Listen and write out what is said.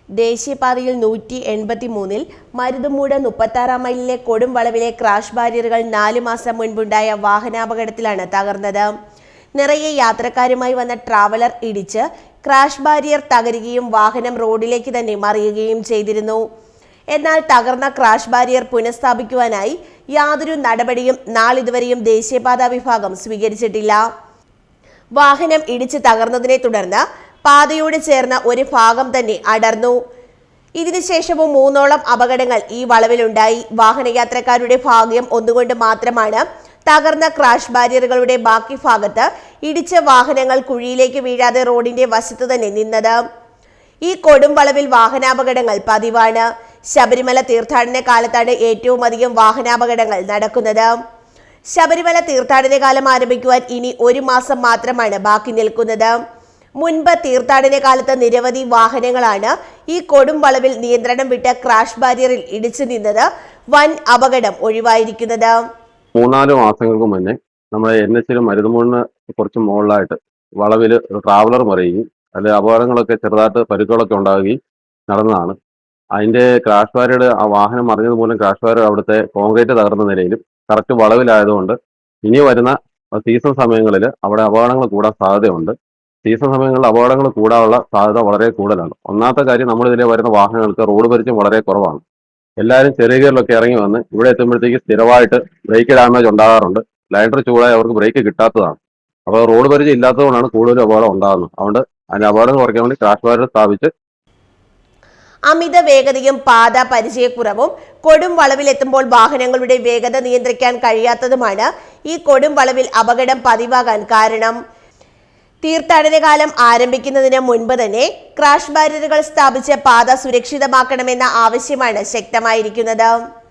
ദേശീയപാതയിൽ 183-ൽ മരുതുമൂട് 36 മൈലിലെ കൊടും വളവിലെ ക്രാഷ് ബാരിയറുകൾ 4 മാസം മുൻപുണ്ടായ വാഹനാപകടത്തിലാണ് തകർന്നത്. നിറയെ യാത്രക്കാരുമായി വന്ന ട്രാവലർ ഇടിച്ച് ക്രാഷ് ബാരിയർ തകരുകയും വാഹനം റോഡിലേക്ക് തന്നെ മറിയുകയും ചെയ്തിരുന്നു. എന്നാൽ തകർന്ന ക്രാഷ് ബാരിയർ പുനഃസ്ഥാപിക്കുവാനായി യാതൊരു നടപടിയും നാളിതുവരെയും ദേശീയപാതാ വിഭാഗം സ്വീകരിച്ചിട്ടില്ല. വാഹനം ഇടിച്ച് തകർന്നതിനെ തുടർന്ന് പാതയോട് ചേർന്ന ഒരു ഭാഗം തന്നെ അടർന്നു. ഇതിനുശേഷവും 3ഓളം അപകടങ്ങൾ ഈ വളവിലുണ്ടായി. വാഹനയാത്രക്കാരുടെ ഭാഗ്യം ഒന്നുകൊണ്ട് മാത്രമാണ് തകർന്ന ക്രാഷ് ബാരിയറുകളുടെ ബാക്കി ഭാഗത്ത് ഇടിച്ച വാഹനങ്ങൾ കുഴിയിലേക്ക് വീഴാതെ റോഡിന്റെ വശത്ത് തന്നെ നിന്നത്. ഈ കൊടും വളവിൽ വാഹനാപകടങ്ങൾ പതിവാണ്. ശബരിമല തീർത്ഥാടന കാലത്താണ് ഏറ്റവും അധികം വാഹനാപകടങ്ങൾ നടക്കുന്നത്. ശബരിമല തീർത്ഥാടന കാലം ആരംഭിക്കുവാൻ ഇനി 1 മാസം മാത്രമാണ് ബാക്കി നിൽക്കുന്നത്. മുൻപ് തീർത്ഥാടന കാലത്ത് നിരവധി വാഹനങ്ങളാണ് ഈ കൊടും വളവിൽ നിയന്ത്രണം വിട്ട് ക്രാഷ് ബാരിയറിൽ ഇടിച്ചു നിന്നത് വൻ അപകടം ഒഴിവായിരിക്കുന്നത്. 3-4 മാസങ്ങൾക്ക് മുന്നേ നമ്മുടെ NH മരുതുമൂടിന് കുറച്ച് മുകളിലായിട്ട് വളവിൽ ട്രാവലർ മറിയുകയും അതിൽ അപകടങ്ങളൊക്കെ ചെറുതായിട്ട് പരുക്കുകളൊക്കെ ഉണ്ടാവുകയും നടന്നതാണ്. അതിന്റെ ക്രാഷ് ബാരിയർ ആ വാഹനം മറിഞ്ഞത് മൂലം ക്രാഷ് ബാരിയർ അവിടുത്തെ കോൺക്രീറ്റ് തകർന്ന നിലയിലും കറക്റ്റ് വളവിലായതുകൊണ്ട് ഇനി വരുന്ന സീസൺ സമയങ്ങളിൽ അവിടെ അപകടങ്ങൾ കൂടാൻ സാധ്യതയുണ്ട്. സീസൺ സമയങ്ങളിൽ അപകടങ്ങൾ കൂടാനുള്ള സാധ്യത വളരെ കൂടുതലാണ്. ഒന്നാമത്തെ കാര്യം, നമ്മളിതിലെ വരുന്ന വാഹനങ്ങൾക്ക് റോഡ് പരിചയം വളരെ കുറവാണ്. എല്ലാവരും ചെറിയ ഗിയറിലൊക്കെ ഇറങ്ങി വന്ന് ഇവിടെ എത്തുമ്പോഴത്തേക്ക് സ്ഥിരമായിട്ട് ബ്രേക്ക് ഡാമേജ് ഉണ്ടാകാറുണ്ട്. ലൈഡർ ചൂടായി അവർക്ക് ബ്രേക്ക് കിട്ടാത്തതാണ്. അപ്പോൾ റോഡ് പരിചയം ഇല്ലാത്തതുകൊണ്ടാണ് കൂടുതലും അപകടം ഉണ്ടാകുന്നത്. അതുകൊണ്ട് അതിന്റെ അപകടം കുറയ്ക്കാൻ വേണ്ടി ക്രാഷ് ബാരിയർ സ്ഥാപിച്ച് അമിത വേഗതയും പാത പരിചയക്കുറവും കൊടും വളവിലെത്തുമ്പോൾ വാഹനങ്ങളുടെ വേഗത നിയന്ത്രിക്കാൻ കഴിയാത്തതുമാണ് ഈ കൊടും വളവിൽ അപകടം പതിവാകാൻ കാരണം. തീർത്ഥാടന കാലം ആരംഭിക്കുന്നതിന് മുൻപ് തന്നെ ക്രാഷ് ബാരിയറുകൾ സ്ഥാപിച്ച് പാത സുരക്ഷിതമാക്കണമെന്ന ആവശ്യമാണ് ശക്തമായിരിക്കുന്നത്.